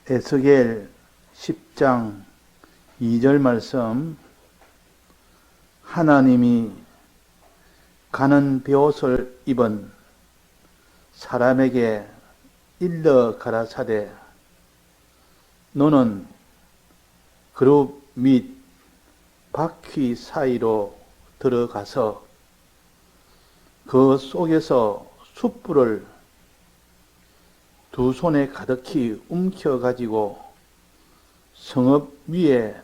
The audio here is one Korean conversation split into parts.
에스겔 10장 2절 말씀, 하나님이 가는 베옷을 입은 사람에게 일러 가라사대 너는 그룹 및 바퀴 사이로 들어가서 그 속에서 숯불을 두 손에 가득히 움켜가지고 성읍 위에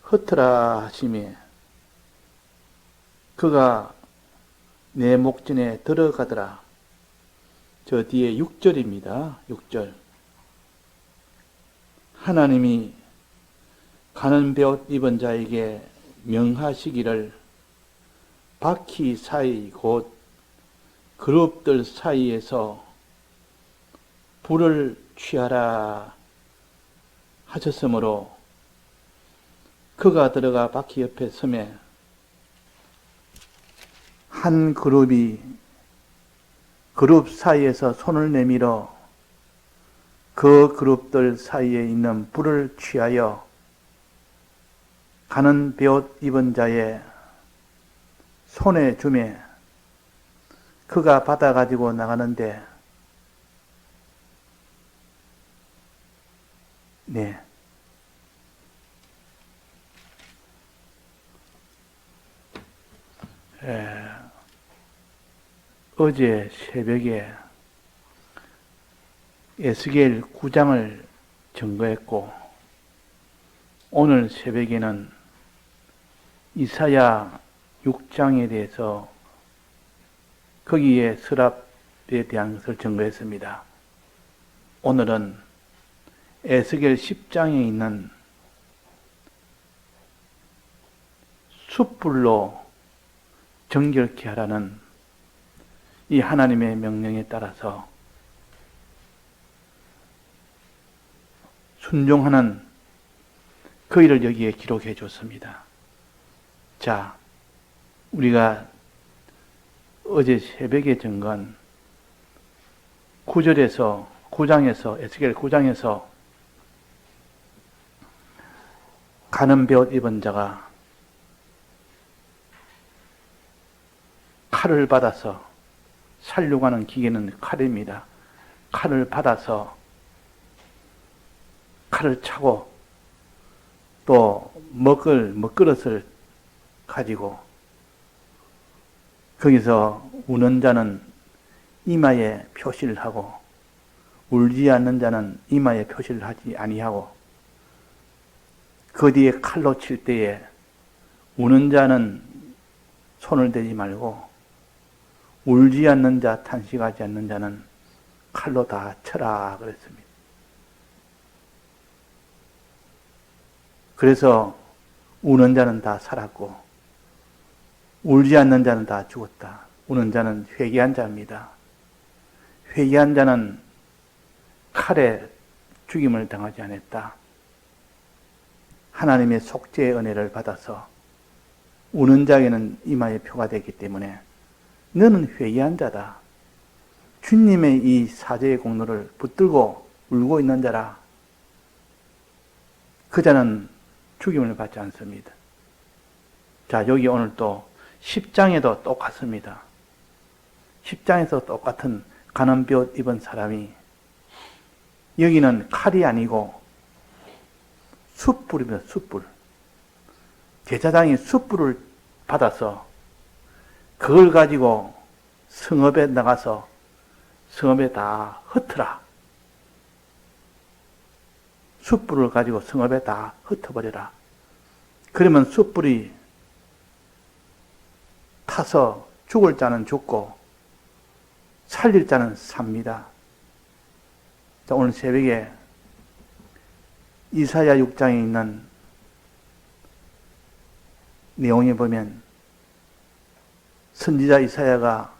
흩으라 하시매 그가 내 목전에 들어가더라. 저 뒤에 6절입니다. 6절. 하나님이 가는 베옷 입은 자에게 명하시기를 바퀴 사이 곧 그룹들 사이에서 불을 취하라 하셨으므로 그가 들어가 바퀴 옆에 서매 한 그룹이 그룹 사이에서 손을 내밀어 그 그룹들 사이에 있는 불을 취하여 가는 베옷 입은 자의 손에 주매 그가 받아가지고 나가는데 어제 새벽에 에스겔 9장을 증거했고 오늘 새벽에는 이사야 6장에 대해서 거기에 서랍에 대한 것을 증거했습니다. 오늘은 에스겔 10장에 있는 숯불로 정결케 하라는 이 하나님의 명령에 따라서 순종하는 그 일을 여기에 기록해 줬습니다. 자, 우리가 어제 새벽에 증거한 9장에서 에스겔 9장에서 가는 베옷 입은 자가 칼을 받아서 살려가는 기계는 칼입니다. 칼을 받아서 칼을 차고 또 먹그릇을 가지고 거기서 우는 자는 이마에 표시를 하고 울지 않는 자는 이마에 표시를 하지 아니하고 그 뒤에 칼로 칠 때에 우는 자는 손을 대지 말고 울지 않는 자, 탄식하지 않는 자는 칼로 다 쳐라 그랬습니다. 그래서 우는 자는 다 살았고 울지 않는 자는 다 죽었다. 우는 자는 회개한 자입니다. 회개한 자는 칼에 죽임을 당하지 않았다. 하나님의 속죄의 은혜를 받아서 우는 자에게는 이마에 표가 되기 때문에 너는 회개한 자다. 주님의 이 사죄의 공로를 붙들고 울고 있는 자라. 그 자는 죽임을 받지 않습니다. 자, 여기 오늘 또 10장에도 똑같습니다. 10장에서 똑같은 가는 베옷 입은 사람이 여기는 칼이 아니고 숯불입니다. 숯불. 제사장이 숯불을 받아서 그걸 가지고 성읍에 나가서 성읍에 다 흩어라. 숯불을 가지고 성읍에 다 흩어버려라. 그러면 숯불이 타서 죽을 자는 죽고 살릴 자는 삽니다. 자, 오늘 새벽에 이사야 6장에 있는 내용에 보면 선지자 이사야가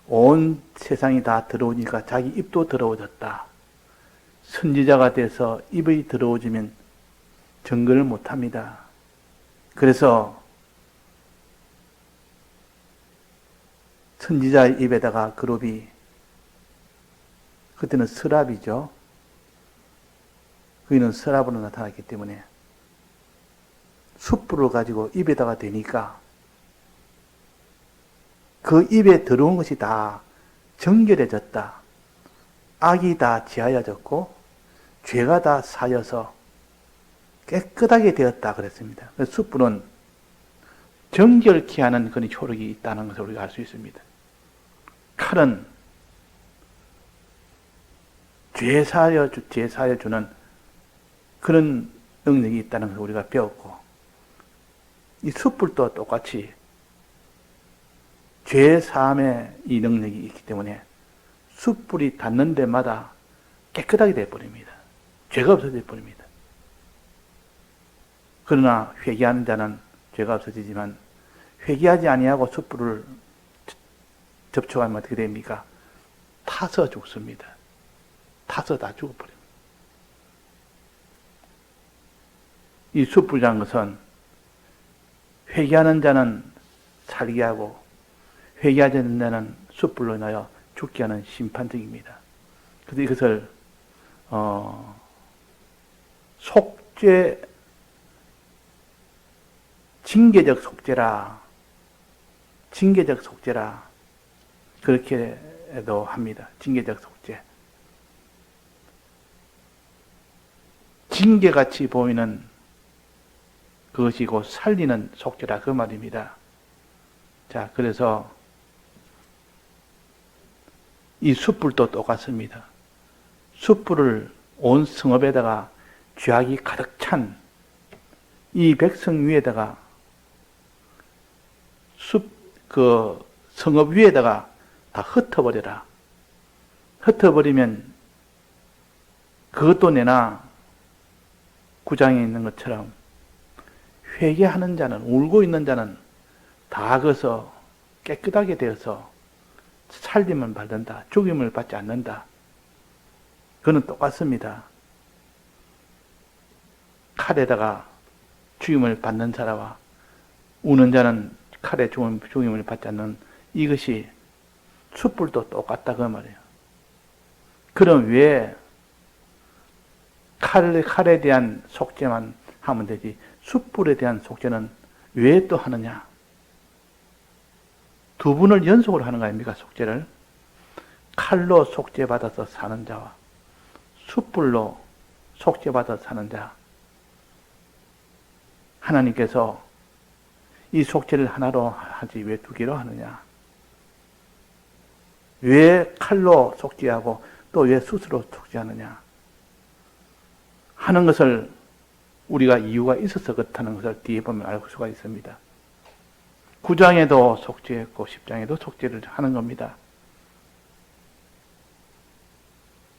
온 세상이 다 더러우니까 자기 입도 더러워졌다. 선지자가 돼서 입이 더러워지면 증거를 못합니다. 그래서 선지자의 입에다가 그룹이, 그때는 서랍이죠. 그이는 서랍으로 나타났기 때문에 숯불을 가지고 입에다가 대니까 그 입에 들어온 것이 다 정결해졌다. 악이 다 지하여졌고 죄가 다 사여서 깨끗하게 되었다 그랬습니다. 그래서 숯불은 정결케 하는 그런 효력이 있다는 것을 우리가 알 수 있습니다. 칼은 죄 사여주는 그런 능력이 있다는 것을 우리가 배웠고, 이 숯불도 똑같이 죄 사함의 이 능력이 있기 때문에 숯불이 닿는 데마다 깨끗하게 되어버립니다. 죄가 없어져 버립니다. 그러나 회개하는 자는 죄가 없어지지만 회개하지 아니하고 숯불을 접촉하면 어떻게 됩니까? 타서 죽습니다. 타서 다 죽어버립니다. 이 숯불이라는 것은 회개하는 자는 살게 하고 회개하지 않는 자는 숯불로 인하여 죽게 하는 심판적입니다. 그래서 이것을 속죄, 징계적 속죄라 그렇게도 합니다. 징계적 속죄. 징계같이 보이는 그것이 곧 살리는 속죄라 그 말입니다. 자, 그래서 이 숯불도 똑같습니다. 숯불을 온 성읍에다가 죄악이 가득 찬 이 백성 위에다가 그 성읍 위에다가 다 흩어버려라. 흩어버리면 그것도 내나 9장에 있는 것처럼 회개하는 자는, 울고 있는 자는 다 거서 깨끗하게 되어서 살림을 받는다. 죽임을 받지 않는다. 그는 똑같습니다. 칼에다가 죽임을 받는 자와 우는 자는 칼에 죽임을 받지 않는, 이것이 숯불도 똑같다 그 말이에요. 그럼 왜 칼에 대한 속죄만 하면 되지 숯불에 대한 속죄는 왜 또 하느냐? 두 분을 연속으로 하는 거 아닙니까? 속죄를. 칼로 속죄받아서 사는 자와 숯불로 속죄받아서 사는 자. 하나님께서 이 속죄를 하나로 하지 왜 두 개로 하느냐? 왜 칼로 속죄하고 또 왜 숯으로 속죄하느냐? 하는 것을 우리가 이유가 있어서 그렇다는 것을 뒤에 보면 알 수가 있습니다. 9장에도 속죄했고 10장에도 속죄를 하는 겁니다.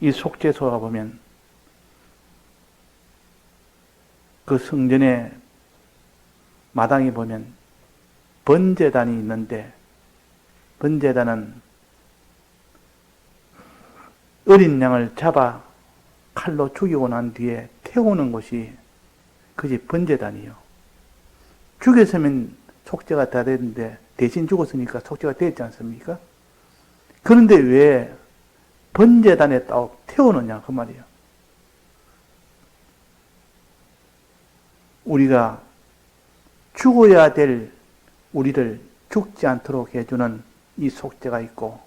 이 속죄소가 보면 그 성전의 마당에 보면 번제단이 있는데, 번제단은 어린 양을 잡아 칼로 죽이고 난 뒤에 태우는 곳이 그것이 번제단이요. 죽였으면 속죄가 다 됐는데 대신 죽었으니까 속죄가 됐지 않습니까? 그런데 왜 번제단에 딱 태우느냐 그 말이에요. 우리가 죽어야 될 우리를 죽지 않도록 해주는 이 속죄가 있고,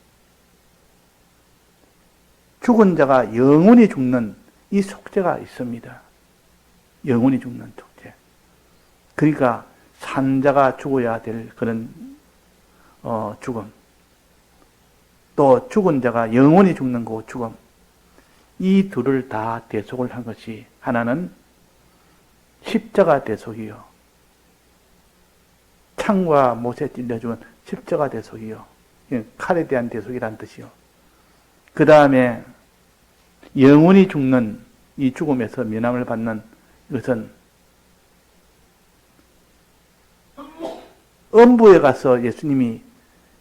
죽은 자가 영원히 죽는 이 속죄가 있습니다. 영원히 죽는 속죄. 그러니까 산자가 죽어야 될 그런 죽음, 또 죽은 자가 영원히 죽는 그 죽음, 이 둘을 다 대속을 한 것이, 하나는 십자가 대속이요, 창과 못에 찔려 죽은 십자가 대속이요, 칼에 대한 대속이란 뜻이요. 그 다음에 영원히 죽는 이 죽음에서 면함을 받는 이것은 음부에 가서 예수님이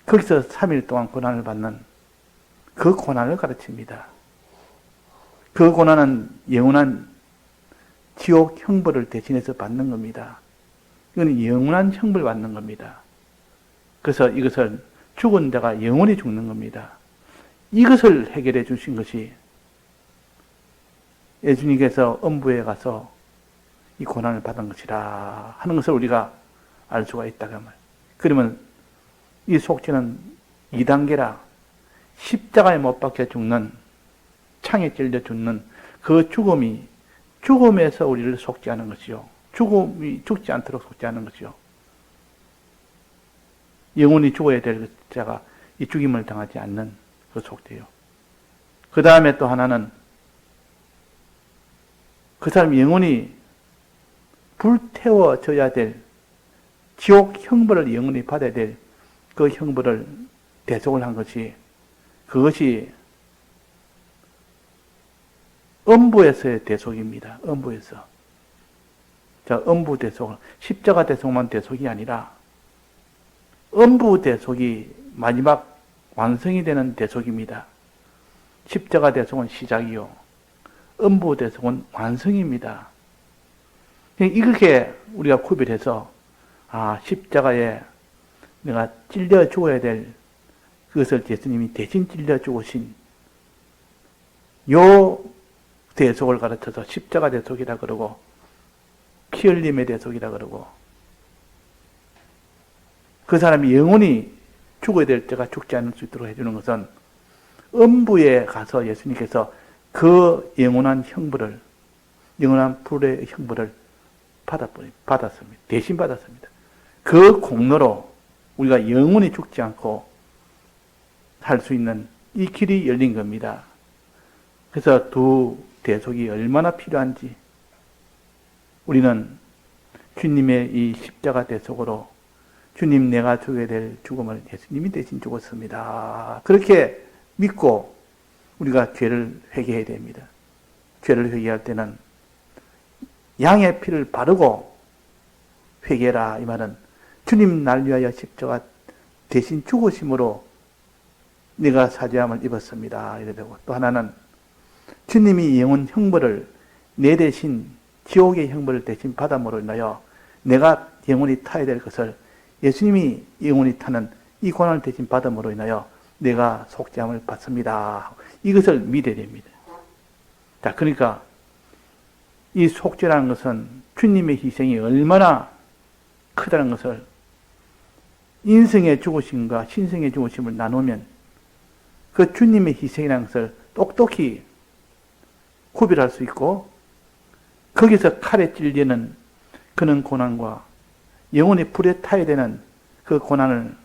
거기서 3일 동안 고난을 받는 그 고난을 가르칩니다. 그 고난은 영원한 지옥 형벌을 대신해서 받는 겁니다. 이건 영원한 형벌을 받는 겁니다. 그래서 이것을 죽은 자가 영원히 죽는 겁니다. 이것을 해결해 주신 것이 예수님께서 음부에 가서 이 고난을 받은 것이라 하는 것을 우리가 알 수가 있다. 그 말. 그러면 이 속죄는 2단계라 십자가에 못 박혀 죽는, 창에 찔려 죽는 그 죽음이, 죽음에서 우리를 속죄하는 것이요. 죽음이 죽지 않도록 속죄하는 것이요. 영원히 죽어야 될 자가 이 죽임을 당하지 않는 그 속죄요. 그 다음에 또 하나는 그 사람이 영원히 불태워져야 될 지옥 형벌을 영원히 받아야 될 그 형벌을 대속을 한 것이, 그것이 음부에서의 대속입니다. 음부에서. 자, 음부 대속, 십자가 대속만 대속이 아니라 음부 대속이 마지막 완성이 되는 대속입니다. 십자가 대속은 시작이요, 음부 대속은 완성입니다. 이렇게 우리가 구별해서, 십자가에 내가 찔려 죽어야 될 그것을 예수님이 대신 찔려 죽으신 요 대속을 가르쳐서 십자가 대속이라 그러고, 피 흘림의 대속이라 그러고, 그 사람이 영원히 죽어야 될 자가 죽지 않을 수 있도록 해주는 것은 음부에 가서 예수님께서 그 영원한 형벌을, 영원한 불의 형벌을 받았습니다. 대신 받았습니다. 그 공로로 우리가 영원히 죽지 않고 살 수 있는 이 길이 열린 겁니다. 그래서 두 대속이 얼마나 필요한지 우리는 주님의 이 십자가 대속으로 주님, 내가 죽어야 될 죽음을 예수님이 대신 죽었습니다. 그렇게 믿고 우리가 죄를 회개해야 됩니다. 죄를 회개할 때는 양의 피를 바르고 회개라, 이 말은 주님 날 위하여 십자가 대신 죽으심으로 내가 사죄함을 입었습니다. 이래 되고, 또 하나는 주님이 영원 형벌을 내 대신, 지옥의 형벌을 대신 받음으로 인하여 내가 영원히 타야 될 것을 예수님이 영원히 타는 이 고난을 대신 받음으로 인하여 내가 속죄함을 받습니다. 이것을 믿어야 됩니다. 자, 그러니까 이 속죄라는 것은 주님의 희생이 얼마나 크다는 것을 인생의 죽으심과 신생의 죽으심을 나누면 그 주님의 희생이라는 것을 똑똑히 구별할 수 있고, 거기서 칼에 찔리는 그런 고난과 영원히 불에 타야 되는 그 고난을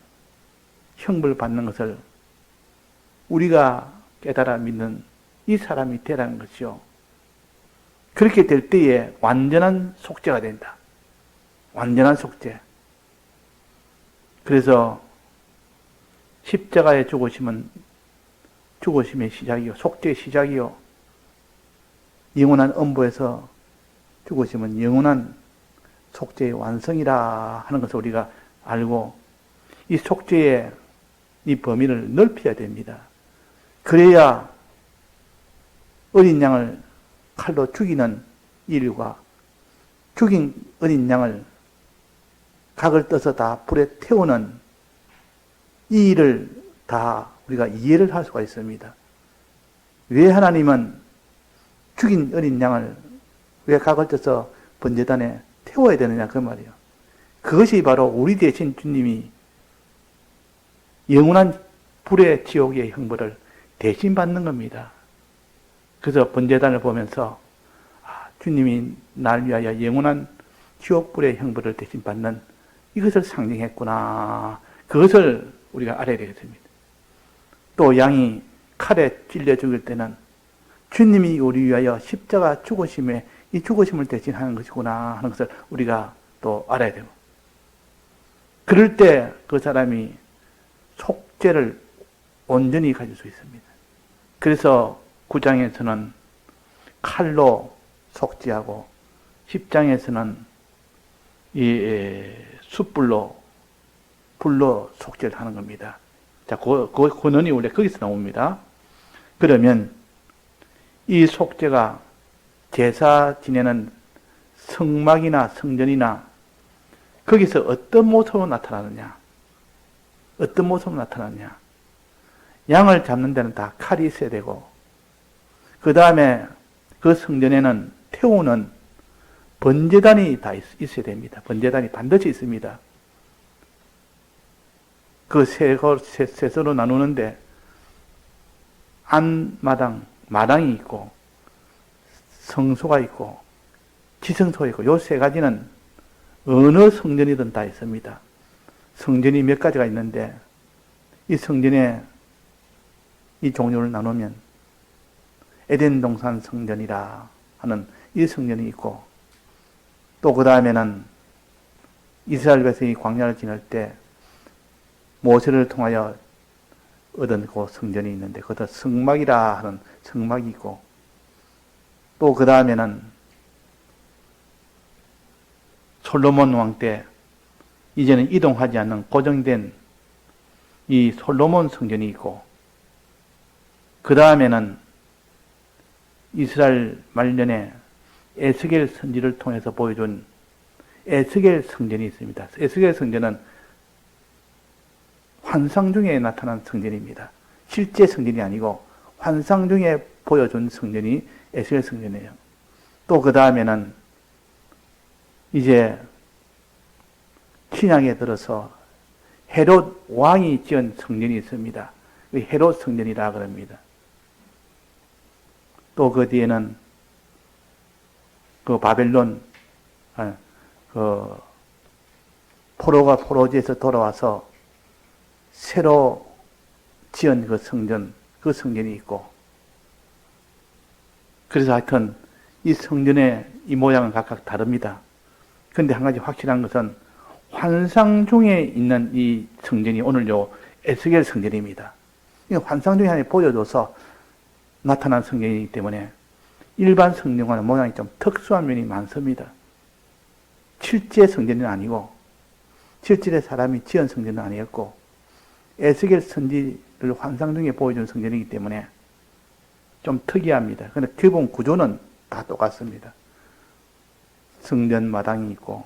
형벌 받는 것을 우리가 깨달아 믿는 이 사람이 되라는 것이요. 그렇게 될 때에 완전한 속죄가 된다. 완전한 속죄. 그래서 십자가의 죽으심은 죽으심의 시작이요, 속죄의 시작이요, 영원한 음부에서 죽으심은 영원한 속죄의 완성이라 하는 것을 우리가 알고 이 속죄의 이 범위를 넓혀야 됩니다. 그래야 어린 양을 칼로 죽이는 일과 죽인 어린 양을 각을 떠서 다 불에 태우는 이 일을 다 우리가 이해를 할 수가 있습니다. 왜 하나님은 죽인 어린 양을 왜 각을 떠서 번제단에 태워야 되느냐, 그 말이에요. 그것이 바로 우리 대신 주님이 영원한 불의 지옥의 형벌을 대신 받는 겁니다. 그래서 번제단을 보면서 주님이 날 위하여 영원한 지옥불의 형벌을 대신 받는 이것을 상징했구나. 그것을 우리가 알아야 되겠습니다. 또 양이 칼에 찔려 죽을 때는 주님이 우리 위하여 십자가 죽으심에 이 죽으심을 대신하는 것이구나 하는 것을 우리가 또 알아야 되고, 그럴 때 그 사람이 속죄를 온전히 가질 수 있습니다. 그래서 9장에서는 칼로 속죄하고 10장에서는 이 숯불로, 불로 속죄를 하는 겁니다. 자, 그 권원이 원래 거기서 나옵니다. 그러면 이 속죄가 제사 지내는 성막이나 성전이나 거기서 어떤 모습으로 나타나느냐? 어떤 모습으로 나타나느냐? 양을 잡는 데는 다 칼이 있어야 되고, 그 다음에 그 성전에는 태우는 번제단이 다 있어야 됩니다. 번제단이 반드시 있습니다. 그 세서로 나누는데 안마당, 마당이 있고 성소가 있고 지성소가 있고 요 세 가지는 어느 성전이든 다 있습니다. 성전이 몇 가지가 있는데 이 성전에 이 종류를 나누면 에덴 동산 성전이라 하는 이 성전이 있고 또 그 다음에는 이스라엘 백성이 광야를 지날 때 모세를 통하여 얻은 그 성전이 있는데 그것도 성막이라 하는 성막이 있고 또 그 다음에는 솔로몬 왕 때 이제는 이동하지 않는 고정된 이 솔로몬 성전이 있고 그 다음에는 이스라엘 말년에 에스겔 선지를 통해서 보여준 에스겔 성전이 있습니다. 에스겔 성전은 환상 중에 나타난 성전입니다. 실제 성전이 아니고 환상 중에 보여준 성전이 에스겔 성전이에요. 또 그 다음에는 이제 신약에 들어서 헤롯 왕이 지은 성전이 있습니다. 헤롯 성전이라 그럽니다. 또 그 뒤에는 그 바벨론 그 포로가 포로지에서 돌아와서 새로 지은 그 성전이 있고 그래서 하여튼 이 성전의 이 모양은 각각 다릅니다. 그런데 한 가지 확실한 것은 환상 중에 있는 이 성전이 오늘 요 에스겔 성전입니다. 환상 중에 하나 보여줘서 나타난 성전이기 때문에 일반 성전과는 모양이 좀 특수한 면이 많습니다. 실제 성전은 아니고 실제 사람이 지은 성전은 아니었고 에스겔 선지를 환상 중에 보여준 성전이기 때문에 좀 특이합니다. 그런데 기본 구조는 다 똑같습니다. 성전 마당이 있고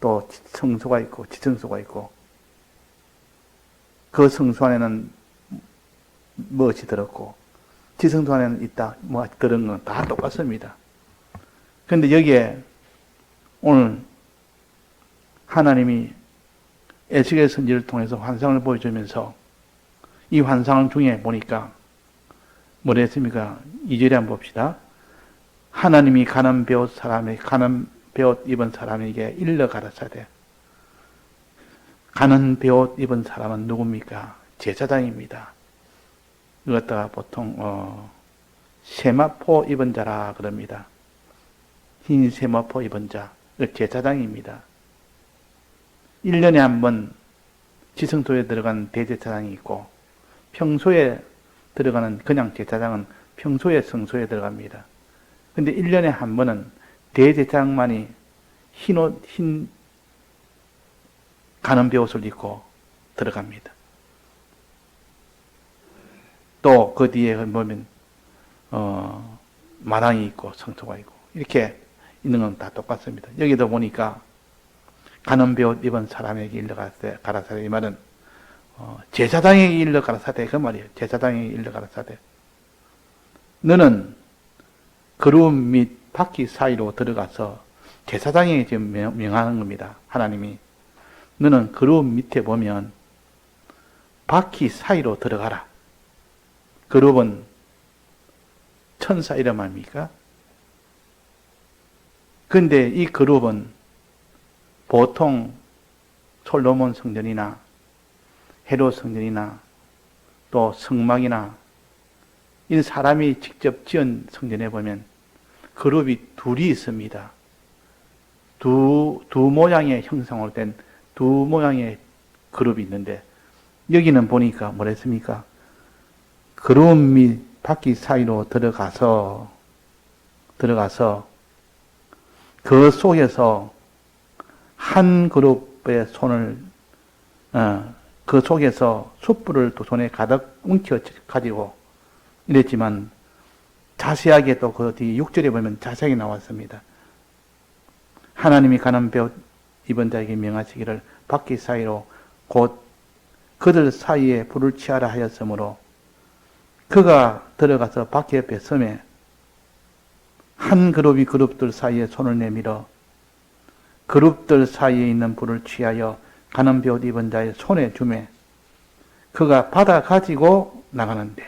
또 성소가 있고 지성소가 있고 그 성소 안에는 무엇이 들었고 지성소 안에는 있다 뭐 그런 건 다 똑같습니다. 그런데 여기에 오늘 하나님이 에스겔 선지를 통해서 환상을 보여주면서 이 환상 중에 보니까 뭐라 했습니까? 2절에 한번 봅시다. 하나님이 가난 베옷 입은 사람에게 일러 가라사대. 가난 베옷 입은 사람은 누굽니까? 제사장입니다. 이것다가 보통 세마포 입은 자라 그럽니다. 흰 세마포 입은 자, 제사장입니다. 1년에 한 번 지성소에 들어간 대제사장이 있고 평소에 들어가는 그냥 제사장은 평소에 성소에 들어갑니다. 근데 1년에 한 번은 대제사장만이 흰 가는 베옷을 입고 들어갑니다. 또 그 뒤에 보면 마당이 있고 성소가 있고 이렇게 있는 건 다 똑같습니다. 여기도 보니까 가는 베옷 입은 사람에게 일러 가라사대 이 말은 제사장에게 일러 가라사대 그 말이에요. 제사장에게 일러 가라사대 너는 그룹 및 바퀴 사이로 들어가서 제사장에게 지금 명하는 겁니다. 하나님이 너는 그룹 밑에 보면 바퀴 사이로 들어가라. 그룹은 천사 이름 아닙니까? 근데 이 그룹은 보통 솔로몬 성전이나 헤롯 성전이나 또 성막이나 이 사람이 직접 지은 성전에 보면 그룹이 둘이 있습니다. 두 모양의 형상으로 된 두 모양의 그룹이 있는데 여기는 보니까 뭐랬습니까? 그룹 및 바퀴 사이로 들어가서 그 속에서 한 그룹의 손을 그 속에서 숯불을 또 손에 가득 웅켜 가지고 이랬지만 자세하게 또 그 뒤 6절에 보면 자세하게 나왔습니다. 하나님이 가난 베옷 입은 자에게 명하시기를 바퀴 사이로 곧 그들 사이에 불을 취하라 하였으므로 그가 들어가서 바퀴 옆에 섬에 한 그룹이 그룹들 사이에 손을 내밀어 그룹들 사이에 있는 불을 취하여 가는 벼옷 입은 자의 손에 주매 그가 받아 가지고 나가는데.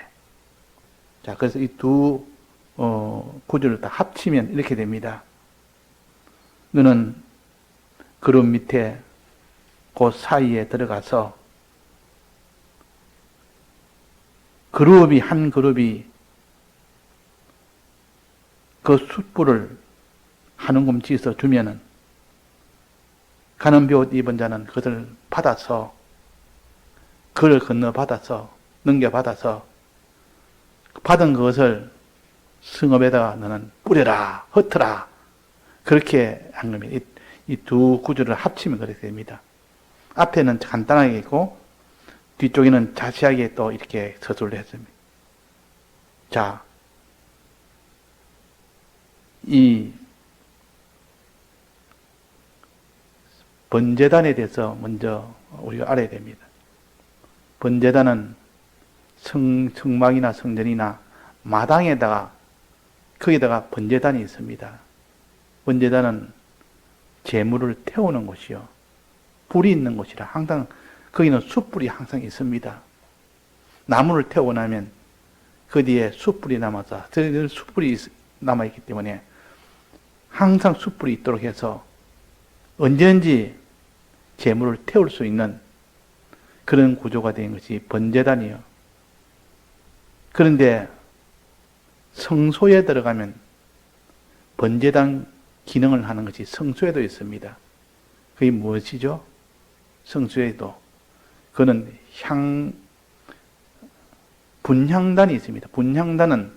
자, 그래서 이 두 구절을 다 합치면 이렇게 됩니다. 너는 그룹 밑에 그 사이에 들어가서 한 그룹이 그 숯불을 한 움큼 지어서 주면은 가는 벼옷 입은 자는 그것을 받아서 그를 건너받아서 넘겨받아서 받은 그것을 성읍에다가 너는 뿌려라, 흩어라. 그렇게 한 겁니다. 이 두 구절을 합치면 그렇게 됩니다. 앞에는 간단하게 있고 뒤쪽에는 자세하게 또 이렇게 서술을 했습니다. 자, 이 번제단에 대해서 먼저 우리가 알아야 됩니다. 번제단은 성막이나 성전이나 마당에다가 거기다가 번제단이 있습니다. 번제단은 제물을 태우는 곳이요. 불이 있는 곳이라 항상 거기는 숯불이 항상 있습니다. 나무를 태우고 나면 그 뒤에 숯불이 남아서 숯불이 남아있기 때문에 항상 숯불이 있도록 해서 언제든지 제물을 태울 수 있는 그런 구조가 된 것이 번제단이요. 그런데 성소에 들어가면 번제단 기능을 하는 것이 성소에도 있습니다. 그게 무엇이죠? 성소에도 그는 분향단이 있습니다. 분향단은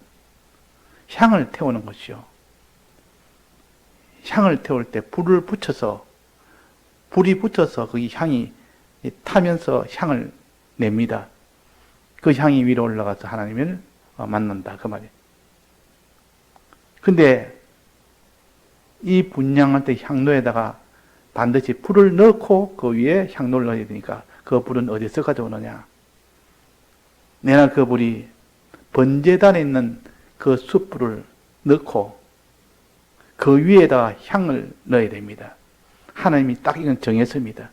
향을 태우는 것이요. 향을 태울 때 불이 붙여서 그 향이 타면서 향을 냅니다. 그 향이 위로 올라가서 하나님을 만난다. 그 말이에요. 근데 이 분향할 때 향로에다가 반드시 불을 넣고 그 위에 향로를 넣어야 되니까 그 불은 어디서 가져오느냐? 내가 그 불이 번제단에 있는 그 숯불을 넣고 그 위에다 향을 넣어야 됩니다. 하나님이 딱 이건 정했습니다.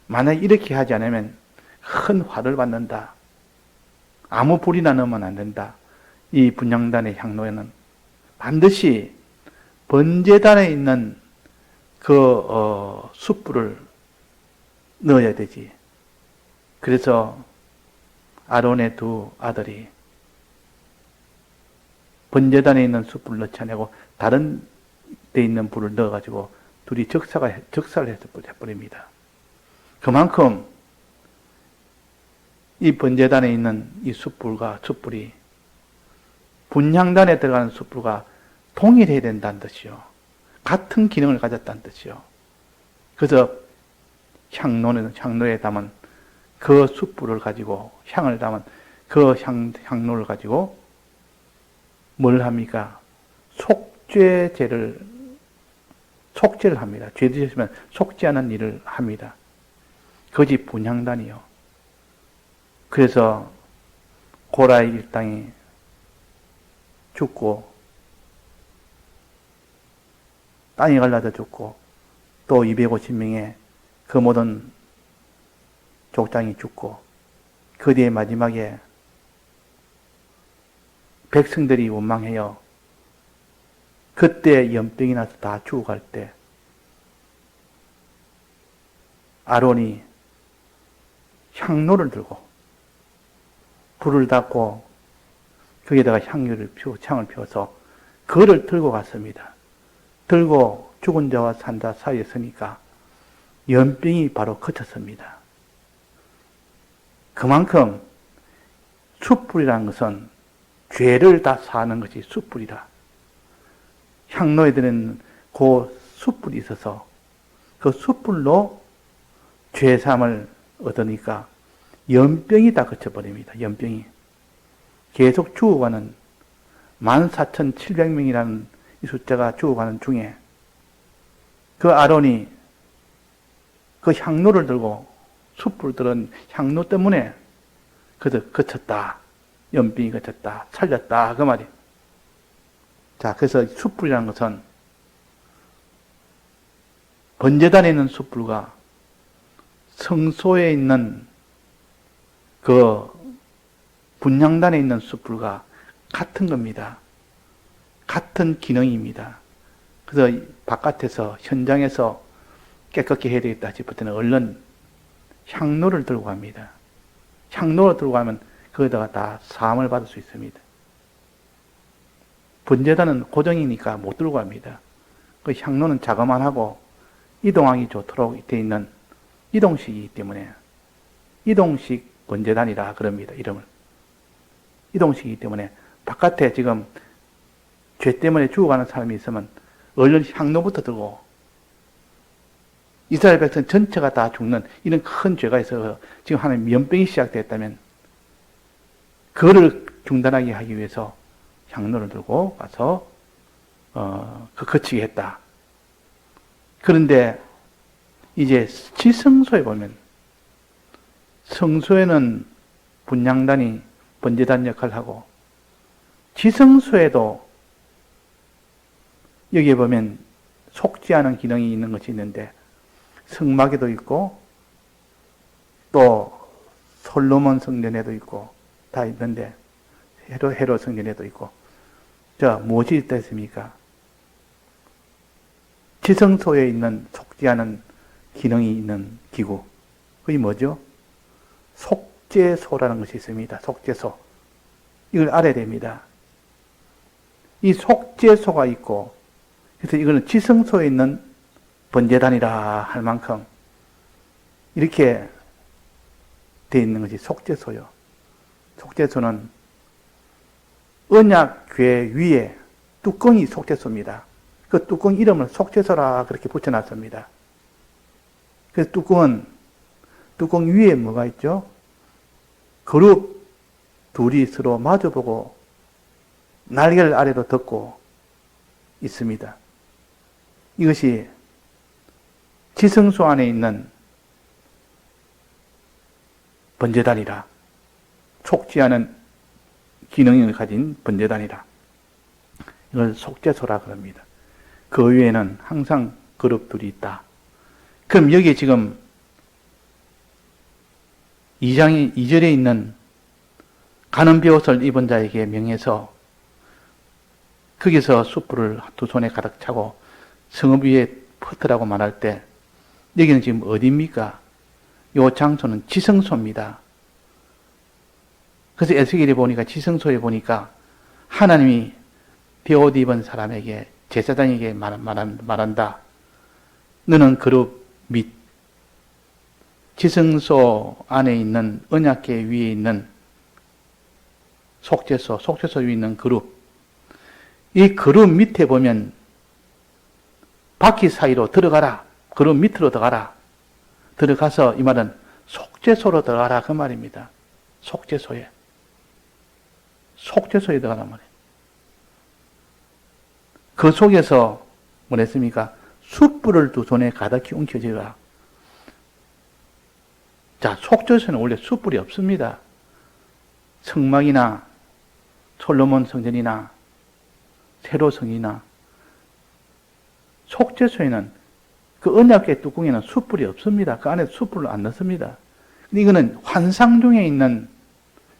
만약 이렇게 하지 않으면 큰 화를 받는다. 아무 불이나 넣으면 안 된다. 이 분향단의 향로에는 반드시 번제단에 있는 그 숯불을 넣어야 되지. 그래서 아론의 두 아들이 번제단에 있는 숯불을 넣지 않고 다른 데 있는 불을 넣어가지고 둘이 적살을 해서 해버립니다. 그만큼 이 번제단에 있는 이 숯불이 분향단에 들어가는 숯불과 동일해야 된다는 뜻이요. 같은 기능을 가졌다는 뜻이요. 그래서 향로에 담은 그 숯불을 가지고 향을 담은 그 향로를 가지고 뭘 합니까? 속죄를 합니다. 죄 지으시면 속죄하는 일을 합니다. 그것이 분향단이요. 그래서 고라의 일당이 죽고 땅이 갈라져 죽고 또 250명의 그 모든 족장이 죽고 그 뒤에 마지막에 백성들이 원망해요. 그때 연병이 나서 다 죽어갈 때 아론이 향로를 들고 불을 닫고 거기에다가 향을 피워서 그를 들고 갔습니다. 들고 죽은 자와 산 자 사이에 서니까 연병이 바로 그쳤습니다. 그만큼 숯불이라는 것은 죄를 다 사하는 것이 숯불이다. 향로에 드는 그 숯불이 있어서 그 숯불로 죄사함을 얻으니까 연병이 다 그쳐버립니다. 연병이. 계속 죽어가는 14,700명이라는 이 숫자가 죽어가는 중에 그 아론이 그 향로를 들고 숯불 들은 향로 때문에 그저 그쳤다. 연병이 그쳤다. 살렸다. 그 말이에요. 자, 그래서 숯불이라는 것은 번제단에 있는 숯불과 성소에 있는 그 분향단에 있는 숯불과 같은 겁니다. 같은 기능입니다. 그래서 바깥에서 현장에서 깨끗게 해야 되겠다 싶을 때는 얼른 향로를 들고 갑니다. 향로를 들고 가면 거기다가 다 사함을 받을 수 있습니다. 번제단은 고정이니까 못 들고 갑니다. 그 향로는 자그만하고 이동하기 좋도록 되어 있는 이동식이기 때문에 이동식 번제단이라 그럽니다. 이름을. 이동식이기 때문에 바깥에 지금 죄 때문에 죽어가는 사람이 있으면 얼른 향로부터 들고 이스라엘 백성 전체가 다 죽는 이런 큰 죄가 있어서 지금 하나님 연병이 시작됐다면 그거를 중단하게 하기 위해서 향로를 들고 가서 거치게 했다. 그런데 이제 지성소에 보면 성소에는 분향단이 번제단 역할을 하고 지성소에도 여기에 보면 속지 않은 기능이 있는 것이 있는데 성막에도 있고 또 솔로몬 성전에도 있고 다 있는데 헤롯 성전에도 있고 자 무엇이 있다 했습니까? 지성소에 있는 속지 않은 기능이 있는 기구 그게 뭐죠? 속죄소라는 것이 있습니다. 속죄소 이걸 알아야 됩니다. 이 속죄소가 있고 그래서 이거는 지성소에 있는 번제단이라 할 만큼 이렇게 되어 있는 것이 속죄소요. 속죄소는 언약궤 위에 뚜껑이 속죄소입니다. 그 뚜껑 이름을 속죄소라 그렇게 붙여놨습니다. 그래서 뚜껑 위에 뭐가 있죠? 그룹 둘이 서로 마주보고 날개를 아래로 덮고 있습니다. 이것이 지성소 안에 있는 번제단이라 속지 않은 기능을 가진 번제단이라 이걸 속죄소라 그럽니다. 그 외에는 항상 그룹들이 있다. 그럼 여기에 지금 2절에 있는 가는 베옷을 입은 자에게 명해서 거기서 숯불을 두 손에 가득 차고 성읍 위에 퍼트라고 말할 때 여기는 지금 어디입니까? 이 장소는 지성소입니다. 그래서 에스겔에 보니까 지성소에 보니까 하나님이 베옷 입은 사람에게 제사장에게 말한다. 너는 그룹 및 지성소 안에 있는 언약궤 위에 있는 속죄소 위에 있는 그룹 이 그룹 밑에 보면 바퀴 사이로 들어가라. 그룹 밑으로 들어가라. 들어가서 이 말은 속죄소로 들어가라 그 말입니다. 속죄소에 들어가란 말이에요. 그 속에서 뭐랬습니까? 숯불을 두 손에 가득히 움켜쥐라. 자, 속죄소에는 원래 숯불이 없습니다. 성막이나 솔로몬 성전이나 세로 성이나 속죄소에는 그 언약궤 뚜껑에는 숯불이 없습니다. 그 안에 숯불을 안 넣습니다. 근데 이거는 환상 중에 있는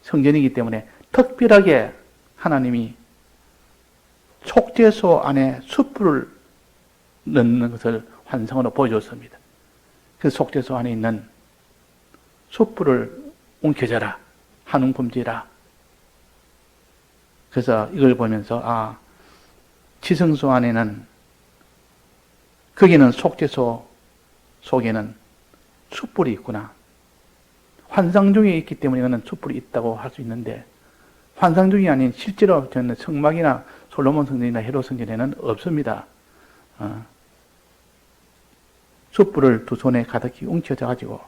성전이기 때문에 특별하게 하나님이 속죄소 안에 숯불을 넣는 것을 환상으로 보여줬습니다. 그 속죄소 안에 있는 숯불을 움켜져라. 한웅 품지라. 그래서 이걸 보면서 지성소 안에는 거기는 속죄소 속에는 숯불이 있구나. 환상 중에 있기 때문에 이거는 숯불이 있다고 할 수 있는데 환상 중이 아닌 실제로 저는 성막이나 솔로몬 성전이나 헤롯 성전에는 없습니다. 숯불을 두 손에 가득히 움켜져 가지고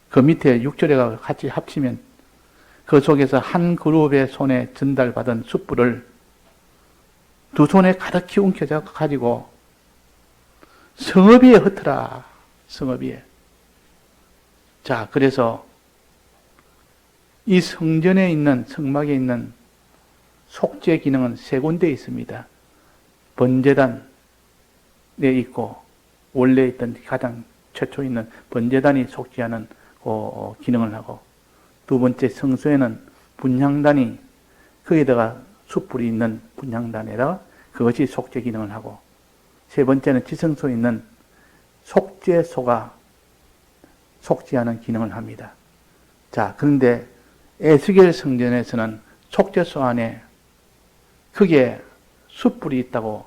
그 밑에 6절에 같이 합치면 그 속에서 한 그룹의 손에 전달받은 숯불을 두 손에 가득히 움켜져 가지고 성읍 위에 흩어라. 성읍 위에. 자, 그래서 이 성전에 있는 성막에 있는 속죄 기능은 세 군데에 있습니다. 번제단에 있고, 원래 있던 가장 최초 있는 번제단이 속죄하는 기능을 하고, 두 번째 성소에는 분향단이, 거기다가 숯불이 있는 분향단에다가 그것이 속죄 기능을 하고, 세 번째는 지성소에 있는 속죄소가 속죄하는 기능을 합니다. 자, 그런데 에스겔 성전에서는 속죄소 안에 크게 숯불이 있다고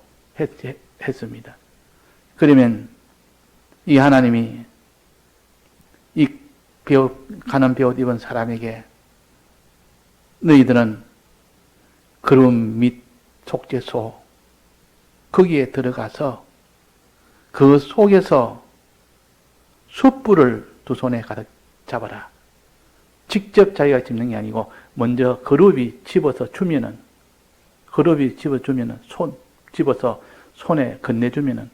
했습니다. 그러면 이 하나님이 이 가난 베옷 입은 사람에게 너희들은 그름 및 속죄소 거기에 들어가서 그 속에서 숯불을 두 손에 가득 잡아라. 직접 자기가 집는 게 아니고 먼저 그룹이 집어서 주면은 집어서 손에 건네주면은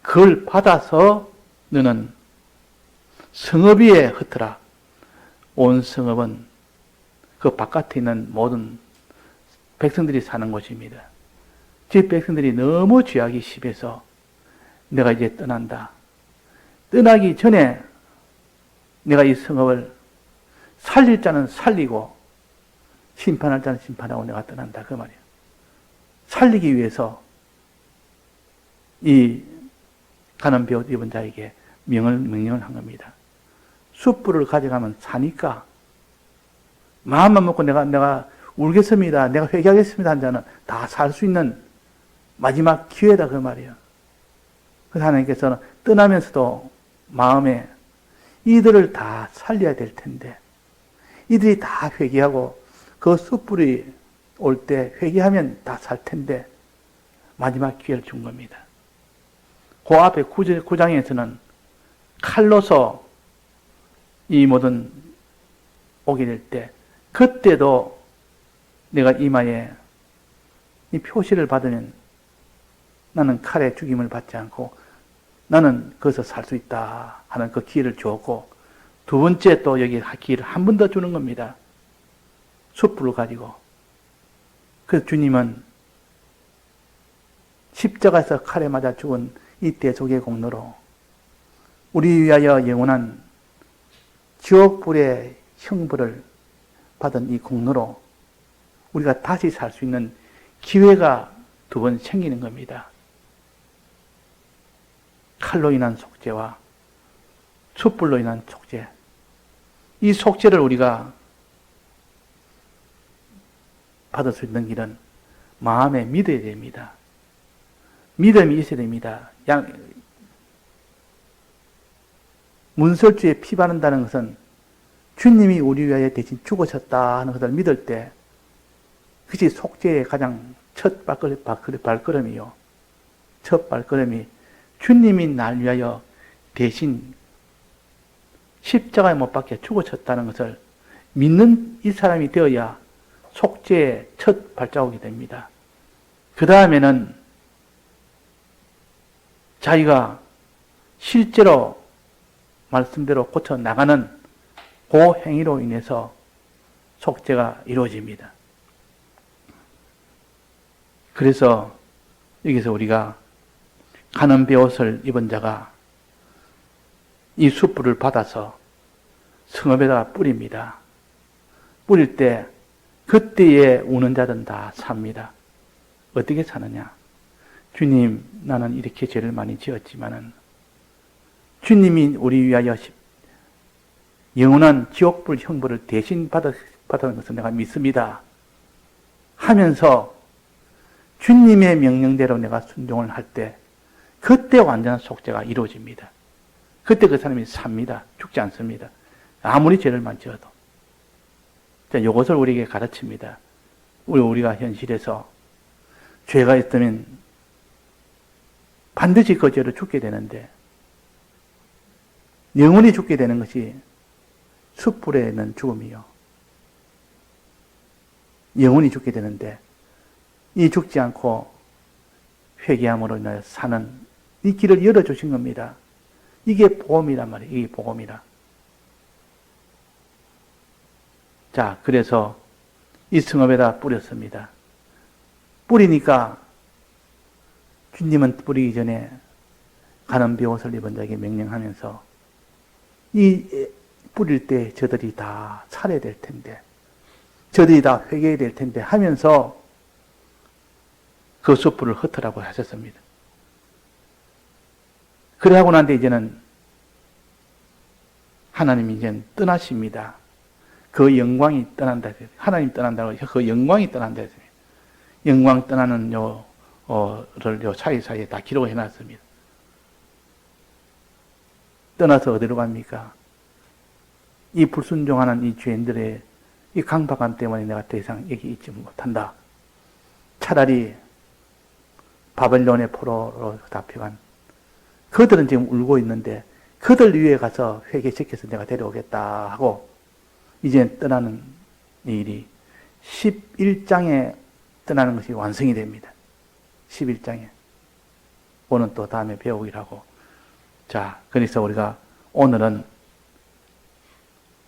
그걸 받아서 너는 성읍 위에 흩어라. 온 성읍은 그 바깥에 있는 모든 백성들이 사는 곳입니다. 집 백성들이 너무 죄악이 심해서 내가 이제 떠난다. 떠나기 전에 내가 이 성읍을 살릴 자는 살리고 심판할 자는 심판하고 내가 떠난다. 그 말이에요. 살리기 위해서 이 가난 베옷 입은 자에게 명령을 한 겁니다. 숯불을 가져가면 사니까 마음만 먹고 내가 울겠습니다. 내가 회개하겠습니다. 한 자는 다 살 수 있는 마지막 기회다. 그 말이에요. 그래서 하나님께서는 떠나면서도 마음에 이들을 다 살려야 될 텐데 이들이 다 회개하고 그 숯불이 올 때 회개하면 다 살 텐데 마지막 기회를 준 겁니다. 그 앞에 9장에서는 칼로서 이 모든 오게 될 때 그때도 내가 이마에 이 표시를 받으면 나는 칼에 죽임을 받지 않고 나는 거기서 살 수 있다 하는 그 기회를 주었고 두 번째 또 여기 기회를 한 번 더 주는 겁니다. 숯불을 가지고. 그래서 주님은 십자가에서 칼에 맞아 죽은 이 대속의 공로로 우리 위하여 영원한 지옥불의 형벌을 받은 이 공로로 우리가 다시 살 수 있는 기회가 두 번 생기는 겁니다. 칼로 인한 속죄와 숯불로 인한 속죄. 이 속죄를 우리가 받을 수 있는 길은 마음에 믿어야 됩니다. 믿음이 있어야 됩니다. 문설주에 피 바른다는 것은 주님이 우리 위하여 대신 죽으셨다 하는 것을 믿을 때 그것이 속죄의 가장 첫 발걸음이요. 첫 발걸음이 주님이 날 위하여 대신 십자가에 못 박혀 죽으셨다는 것을 믿는 이 사람이 되어야 속죄의 첫 발자국이 됩니다. 그 다음에는 자기가 실제로 말씀대로 고쳐 나가는 그 행위로 인해서 속죄가 이루어집니다. 그래서 여기서 우리가 가는 베옷을 입은 자가 이 숯불을 받아서 성읍에다가 뿌립니다. 뿌릴 때 그때에 우는 자들은 다 삽니다. 어떻게 사느냐? 주님, 나는 이렇게 죄를 많이 지었지만은 주님이 우리 위하여 영원한 지옥불 형벌을 대신 받은 것을 내가 믿습니다. 하면서 주님의 명령대로 내가 순종을 할 때 그때 완전한 속죄가 이루어집니다. 그때 그 사람이 삽니다. 죽지 않습니다. 아무리 죄를 많이 지어도. 자, 이것을 우리에게 가르칩니다. 우리가 현실에서 죄가 있으면 반드시 그 죄로 죽게 되는데 영원히 죽게 되는 것이 숯불에 있는 죽음이요. 영원히 죽게 되는데 이 죽지 않고 회개함으로 인하여 사는 이 길을 열어주신 겁니다. 이게 복음이란 말이에요. 이게 복음이라. 자, 그래서 이 성읍에다 뿌렸습니다. 뿌리니까 주님은 뿌리기 전에 가는 비옷을 입은 자에게 명령하면서 이 뿌릴 때 저들이 다 살아야 될 텐데, 저들이 다 회개해야 될 텐데 하면서 그 숯불을 흩으라고 하셨습니다. 그래 하고 난 뒤에 이제는 하나님이 이제 떠나십니다. 그 영광이 떠난다. 하나님 떠난다고 해서 그 영광이 떠난다. 영광 떠나는 를 사이사이에 다 기록해 놨습니다. 떠나서 어디로 갑니까? 이 불순종하는 이 죄인들의 이 강박감 때문에 내가 더 이상 여기 있지 못한다. 차라리 바벨론의 포로로 잡혀간 그들은 지금 울고 있는데 그들 위에 가서 회개시켜서 내가 데려오겠다 하고 이제 떠나는 일이 11장에 떠나는 것이 완성이 됩니다. 11장에. 오늘 또 다음에 배우기로 하고. 자, 그래서 우리가 오늘은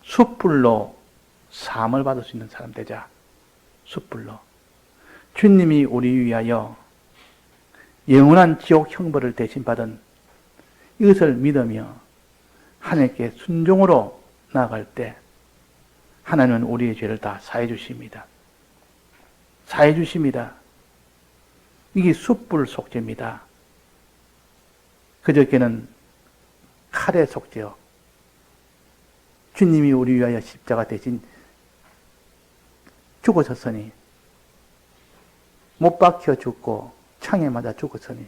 숯불로 사함을 받을 수 있는 사람 되자. 숯불로. 주님이 우리 위하여 영원한 지옥 형벌을 대신 받은 이것을 믿으며 하나님께 순종으로 나아갈 때 하나님은 우리의 죄를 다 사해 주십니다. 사해 주십니다. 이게 숯불 속죄입니다. 그저께는 칼의 속죄요. 주님이 우리 위하여 십자가 대신 죽으셨으니 못 박혀 죽고 창에 맞아 죽었으니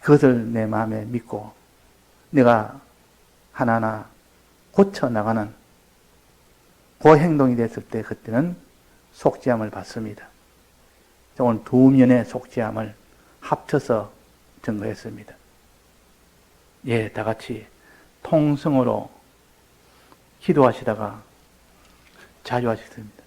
그것을 내 마음에 믿고 내가 하나하나 고쳐나가는 그 행동이 됐을 때 그때는 속죄함을 받습니다. 오늘 두 면의 속죄함을 합쳐서 증거했습니다. 예, 다 같이 통성으로 기도하시다가 자주 하셨습니다.